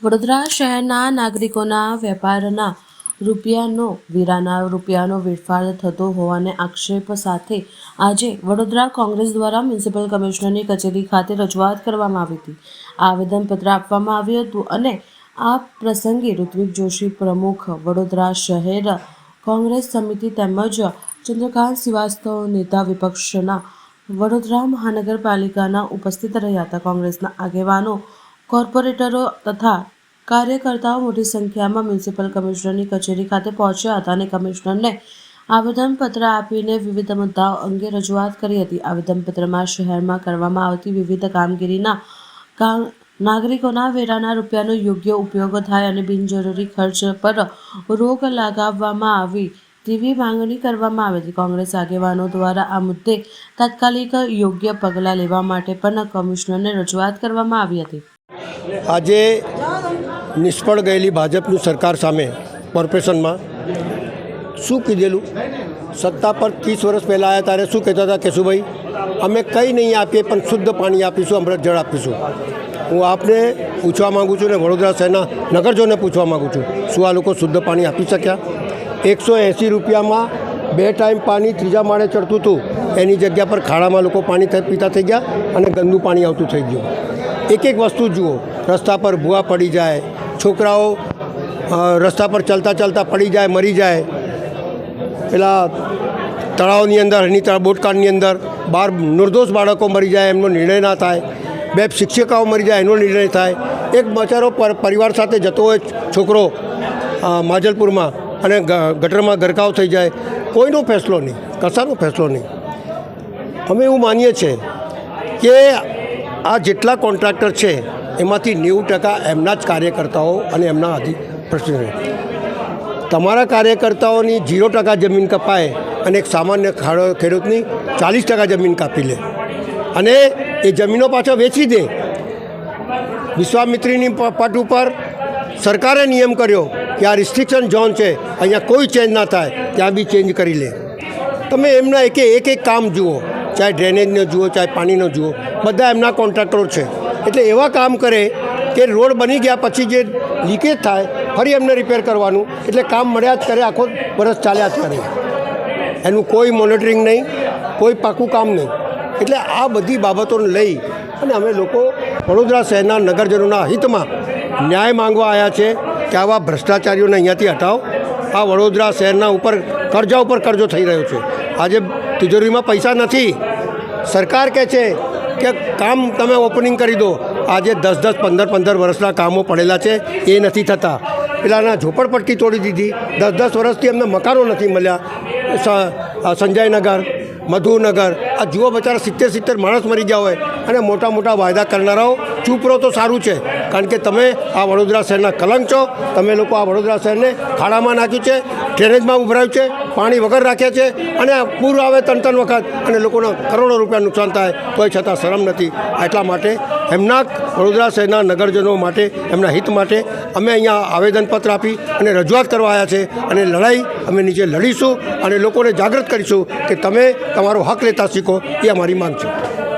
વડોદરા શહેરના નાગરિકોના વેપારના વીરાના રૂપિયાનો વેડફાટ થતો હોવાને આક્ષેપ સાથે આજે વડોદરા કોંગ્રેસ દ્વારા મ્યુનિસિપલ કમિશનરની કચેરી ખાતે રજૂઆત કરવામાં આવી હતી. આવેદનપત્ર આપવામાં આવ્યું હતું અને આ પ્રસંગે ઋત્વિક જોશી પ્રમુખ વડોદરા શહેર કોંગ્રેસ સમિતિ તેમજ ચંદ્રકાંત શ્રીવાસ્તવ નેતા વિપક્ષના વડોદરા મહાનગરપાલિકાના ઉપસ્થિત રહ્યા હતા. કોંગ્રેસના આગેવાનો, કોર્પોરેટરો તથા કાર્યકર્તાઓ મોટી સંખ્યામાં મ્યુનિસિપલ કમિશનરની કચેરી ખાતે પહોંચ્યા હતા અને કમિશનરને આવેદનપત્ર આપીને વિવિધ મુદ્દાઓ અંગે રજૂઆત કરી હતી. આવેદનપત્રમાં શહેરમાં કરવામાં આવતી વિવિધ કામગીરીના નાગરિકોના વેરાના રૂપિયાનો યોગ્ય ઉપયોગ થાય અને બિનજરૂરી ખર્ચ પર રોક લગાવવામાં આવી તેવી માંગણી કરવામાં આવી હતી. કોંગ્રેસ આગેવાનો દ્વારા આ મુદ્દે તાત્કાલિક યોગ્ય પગલાં લેવા માટે પણ કમિશનરને રજૂઆત કરવામાં આવી હતી. આજે નિષ્ફળ ગયેલી ભાજપની સરકાર સામે કોર્પોરેશનમાં શું કીધેલું? સત્તા પર 30 વર્ષ પહેલાં આવ્યા ત્યારે શું કહેતા હતા કેશુભાઈ, અમે કંઈ નહીં આપીએ પણ શુદ્ધ પાણી આપીશું, અમૃત જળ આપીશું. હું આપને પૂછવા માગું છું ને વડોદરા શહેરના નગરજનોને પૂછવા માગું છું, શું આ લોકો શુદ્ધ પાણી આપી શક્યા? 180 રૂપિયામાં 2 ટાઈમ પાણી ત્રીજા માળે ચડતું હતું, એની જગ્યા પર ખાડામાં લોકો પાણી પીતા થઈ ગયા અને ગંદુ પાણી આવતું થઈ ગયું. એક વસ્તુ જુઓ, રસ્તા પર ભૂવા પડી જાય, છોકરાઓ રસ્તા પર ચાલતા પડી જાય, મરી જાય. પેલા તળાવની અંદર, બોટકાળની અંદર 12 નિર્દોષ બાળકો મરી જાય, એમનો નિર્ણય ના થાય. 2 શિક્ષિકાઓ મરી જાય, એનો નિર્ણય થાય. એક બચારો પરિવાર સાથે જતો હોય છોકરો માજલપુરમાં અને ગટરમાં ગરકાવ થઈ જાય, કોઈનો ફેસલો નહીં, કશાનો ફેસલો નહીં. અમે એવું માનીએ છીએ કે આ જેટલા કોન્ટ્રાક્ટર છે એમાંથી 90% એમના જ કાર્યકર્તાઓ અને એમના પ્રશ્નો. તમારા કાર્યકર્તાઓની 0% જમીન કપાય અને એક સામાન્ય ખેડૂતની 40% જમીન કાપી લે અને એ જમીનો પાછા વેચી દે. વિશ્વામિત્રીની પટ ઉપર સરકારે નિયમ કર્યો કે આ રિસ્ટ્રિક્શન ઝોન છે, અહીંયા કોઈ ચેન્જ ના થાય, ત્યાં બી ચેન્જ કરી લે. તમે એમના એક કામ જુઓ, ચાહે ડ્રેનેજનો જુઓ, ચાહે પાણીનો જુઓ, બધા એમના કોન્ટ્રાક્ટરો છે. એટલે એવા કામ કરે કે રોડ બની ગયા પછી જે લીકેજ થાય ફરી એમને રિપેર કરવાનું, એટલે કામ મળ્યા જ કરે, આખો વર્ષ ચાલ્યા જ કરે. એનું કોઈ મોનિટરિંગ નહીં, કોઈ પાકું કામ નહીં. એટલે આ બધી બાબતોને લઈ અને અમે લોકો વડોદરા શહેરના નગરજનોના હિતમાં ન્યાય માંગવા આવ્યા છે કે આવા ભ્રષ્ટાચારીઓને અહીંયાથી હટાવો. આ વડોદરા શહેરના કરજા ઉપર કરજો થઈ રહ્યો છે. આજે તિજોરીમાં પૈસા નથી. સરકાર કહે છે કે કામ તમે ઓપનિંગ કરી દો. આજે 10-10, 15-15 વર્ષના કામો પડેલા છે, એ નથી થતા. પેલાના ઝોપડપટ્ટી તોડી દીધી, 10-10 વર્ષથી એમને મકાનો નથી મળ્યા. સંજયનગર, મધુનગર, આ જુઓ બચારા 70 માણસ મરી ગયા હોય અને મોટા વાયદા કરનારાઓ ચૂપ રહો તો સારું છે. કારણ કે તમે આ વડોદરા શહેરના કલંક છો. તમે લોકો આ વડોદરા શહેરને ખાડામાં નાખ્યું છે, ડ્રેનેજમાં ઉભરાયું છે, પાણી વગર રાખ્યા છે અને પૂર આવે 3 વખત અને લોકોને કરોડો રૂપિયા નુકસાન થાય તોય છતાં શરમ નથી. એટલા માટે એમના વડોદરા શહેરના નગરજનો માટે, એમના હિત માટે અમે અહીંયા આવેદનપત્ર આપી અને રજૂઆત કરવા આવ્યા છે. અને લડાઈ અમે નીચે લડીશું અને લોકોને જાગૃત કરીશું કે તમે તમારો હક લેતા શીખો, એ અમારી માંગ છે.